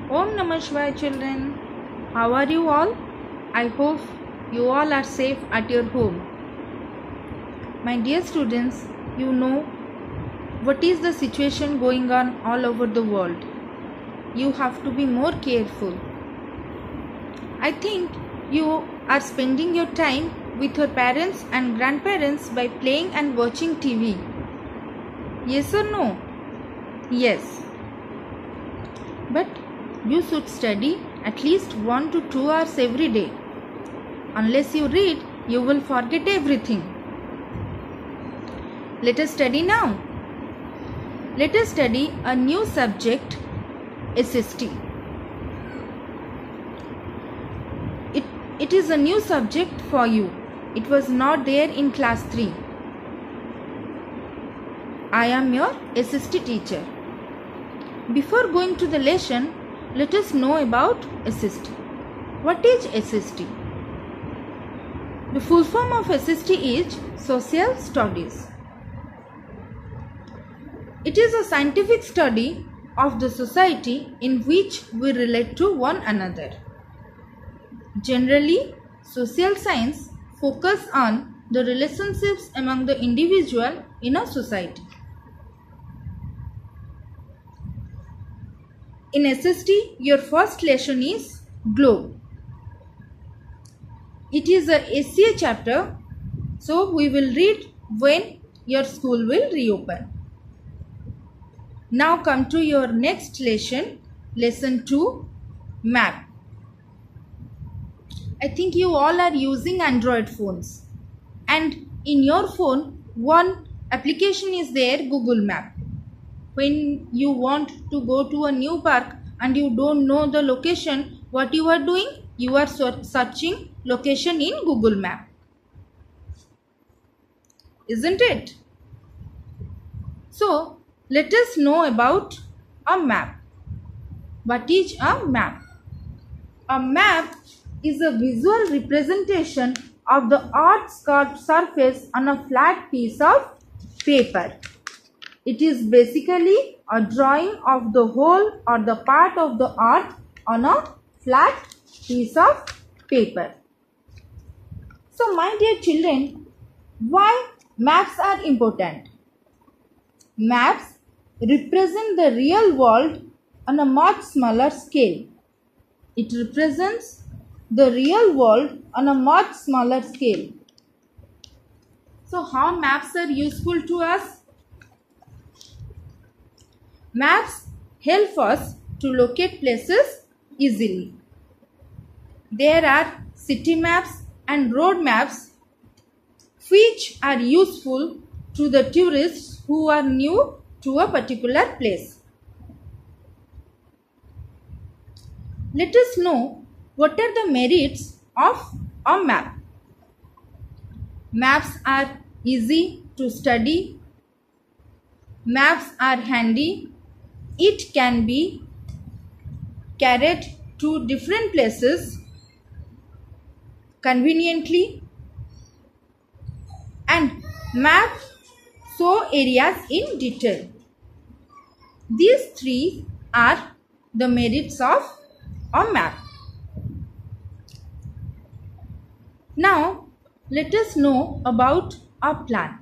Om Namah Shivaya children. How are you all? I hope you all are safe at your home. My dear students, you know what is the situation going on all over the world. You have to be more careful. I think you are spending your time with your parents and grandparents by playing and watching TV. Yes or no? Yes. But you should study at least 1 to 2 hours every day. Unless you read, you will forget everything. Let us study now. Let us study a new subject, SST. It is a new subject for you. It was not there in class 3. I am your SST teacher. Before going to the lesson, let us know about SST. What is SST? The full form of SST is Social Studies. It is a scientific study of the society in which we relate to one another. Generally, social science focus on the relationships among the individual in a society. In SST, your first lesson is Globe. It is a SCA chapter, so we will read when your school will reopen. Now come to your next lesson, lesson 2, Map. I think you all are using Android phones, and in your phone one application is there, Google Map. When you want to go to a new park and you don't know the location, what you are doing? You are searching location in Google Map. Isn't it? So, let us know about a map. What is a map? A map is a visual representation of the Earth's curved surface on a flat piece of paper. It is basically a drawing of the whole or the part of the earth on a flat piece of paper. So, my dear children, why maps are important? Maps represent the real world on a much smaller scale. It represents the real world on a much smaller scale. So, how maps are useful to us? Maps help us to locate places easily. There are city maps and road maps which are useful to the tourists who are new to a particular place. Let us know what are the merits of a map. Maps are easy to study. Maps are handy. It can be carried to different places conveniently, and maps show areas in detail. These three are the merits of a map. Now, let us know about a plan.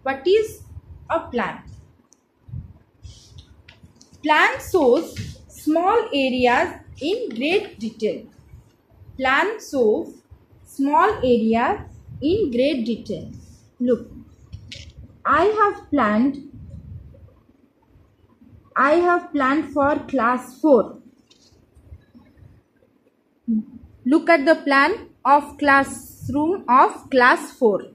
What is a plan? Plan shows small areas in great detail. Plan shows small areas in great detail. Look, I have planned for class 4. Look at the plan of classroom of class 4.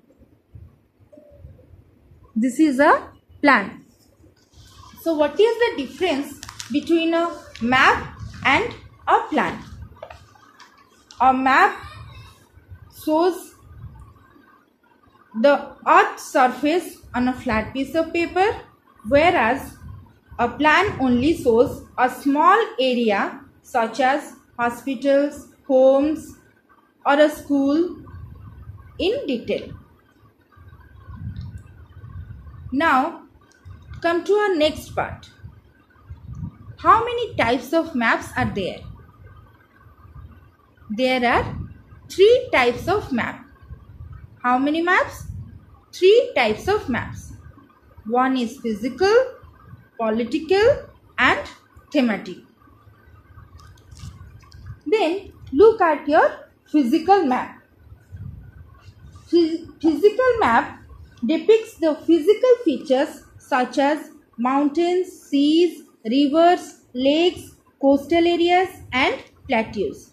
This is a plan. So, what is the difference between a map and a plan? A map shows the Earth's surface on a flat piece of paper, whereas a plan only shows a small area such as hospitals, homes, or a school in detail. Now, come to our next part. How many types of maps are there? There are 3 types of map. How many maps? 3 types of maps. One is physical, political and thematic. Then look at your physical map. Physical map depicts the physical features such as mountains, seas, rivers, lakes, coastal areas and plateaus.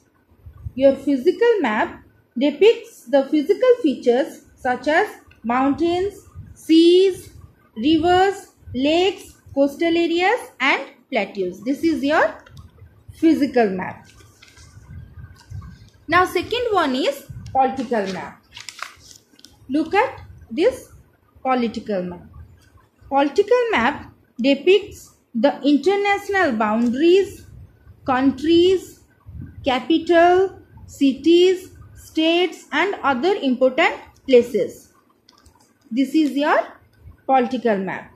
Your physical map depicts the physical features such as mountains, seas, rivers, lakes, coastal areas and plateaus. This is your physical map. Now second one is political map. Look at this political map. Political map depicts the international boundaries, countries, capital, cities, states and other important places. This is your political map.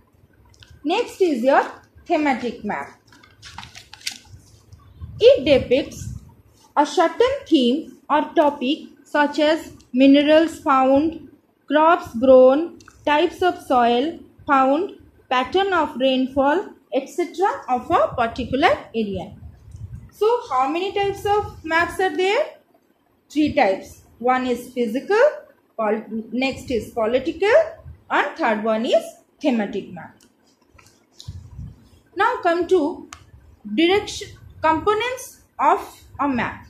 Next is your thematic map. It depicts a certain theme or topic such as minerals found, crops grown, types of soil found, pattern of rainfall, etc. of a particular area. So how many types of maps are there? 3 types. One is physical, next is political and third one is thematic map. Now come to components of a map.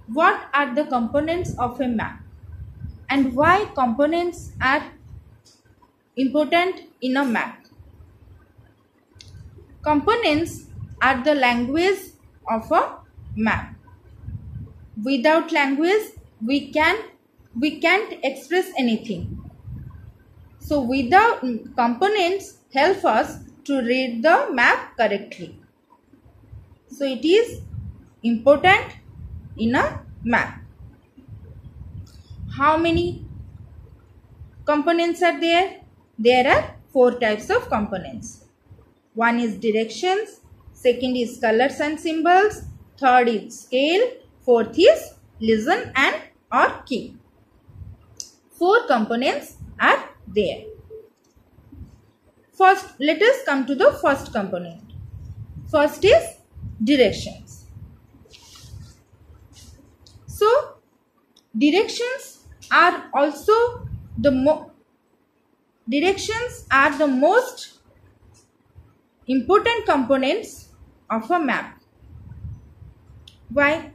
What are the components of a map and why components are important in a map? Components are the language of a map. Without language we can't express anything. So without components help us to read the map correctly. So it is important in a map. How many components are there? There are 4 types of components. One is directions, second is colors and symbols, third is scale, fourth is listen and or key. 4 components are there. First, let us come to the first component. First is directions. So, directions are also the most important components of a map. Why?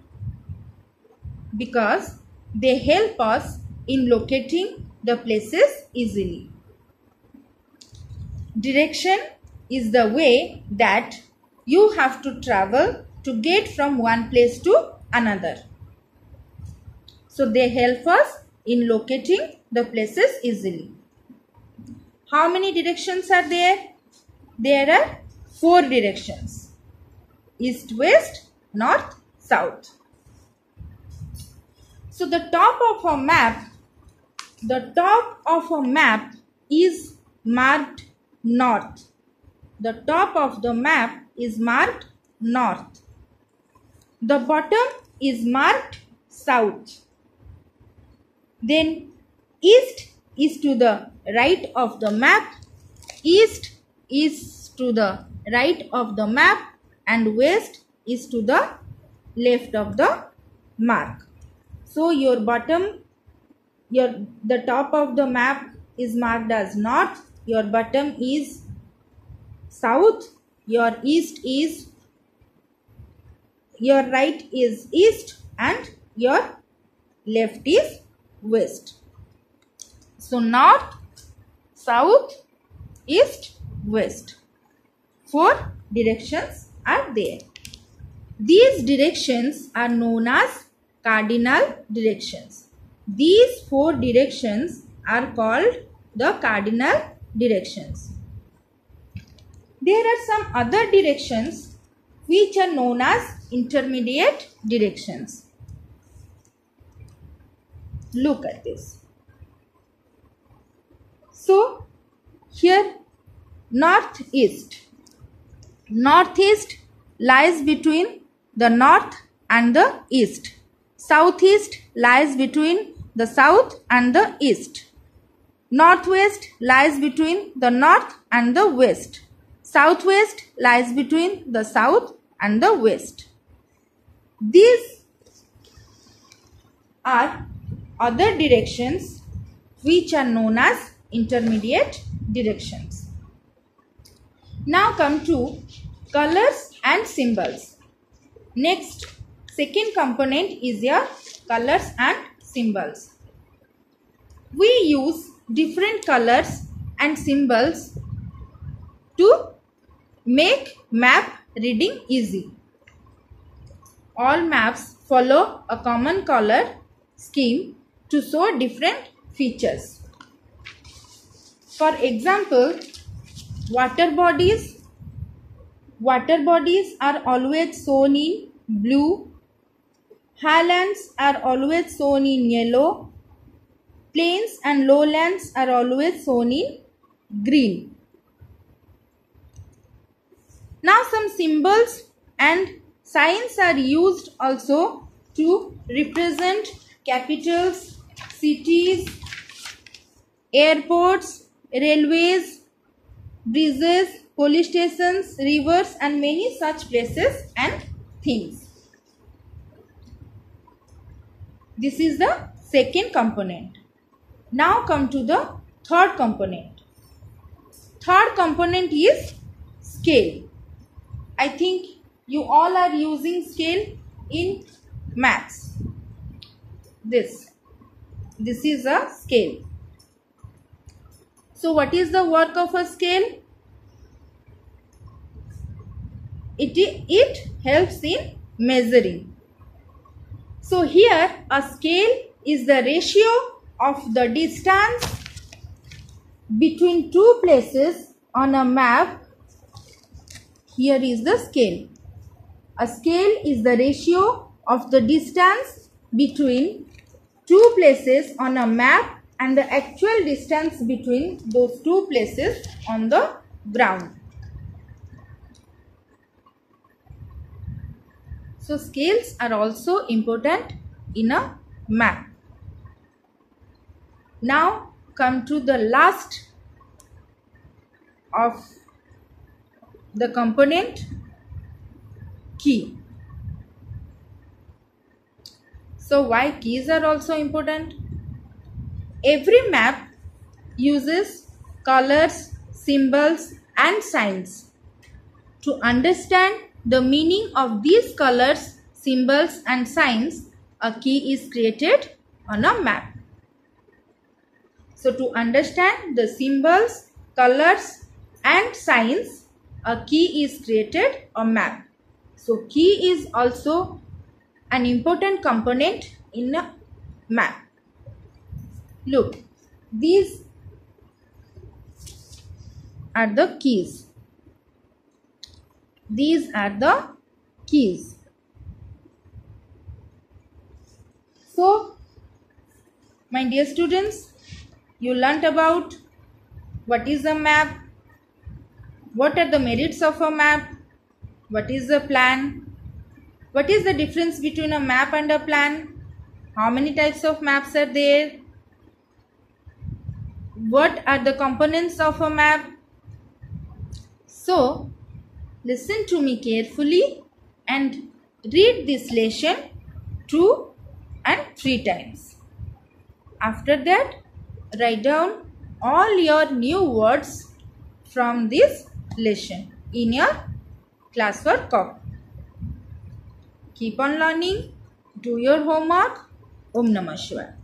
Because they help us in locating the places easily. Direction is the way that you have to travel to get from one place to another. So they help us in locating the places easily. How many directions are there? There are 4 directions. East, west, north, south. So the top of a map is marked north. The top of the map is marked north. The bottom is marked south. Then east is to the right of the map. East is to the right of the map and west is to the left of the mark. So your the top of the map is marked as north, your bottom is south, your right is east and your left is west. So north, south, east, west. 4 directions are there. These directions are known as cardinal directions. These 4 directions are called the cardinal directions. There are some other directions which are known as intermediate directions. Look at this. So here northeast. Northeast lies between the north and the east. Southeast lies between the south and the east. Northwest lies between the north and the west. Southwest lies between the south and the west. These are other directions which are known as intermediate directions. Now come to colors and symbols. Next, second component is your colors and symbols. We use different colors and symbols to make map reading easy. All maps follow a common color scheme to show different features. For example, water bodies are always shown in blue, highlands are always shown in yellow, plains and lowlands are always shown in green. Now some symbols and signs are used also to represent capitals, cities, airports, railways, bridges, police stations, rivers and many such places and things. This is the second component. Now come to the third component. Third component is scale. I think you all are using scale in maths. This is a scale. So what is the work of a scale? It helps in measuring. So here a scale is the ratio of the distance between two places on a map. Here is the scale. A scale is the ratio of the distance between two places on a map and the actual distance between those two places on the ground. So scales are also important in a map. Now come to the last of the component, key. So why keys are also important? Every map uses colors, symbols and signs. To understand the meaning of these colors, symbols and signs, a key is created on a map. So to understand the symbols, colors and signs, a key is created on a map. So key is also an important component in a map. Look, these are the keys. These are the keys. So, my dear students, you learnt about what is a map, what are the merits of a map, what is the plan, what is the difference between a map and a plan, how many types of maps are there, what are the components of a map. So, listen to me carefully and read this lesson 2 and 3 times. After that, write down all your new words from this lesson in your classwork copy. Keep on learning, do your homework. Om Namah Shivaya.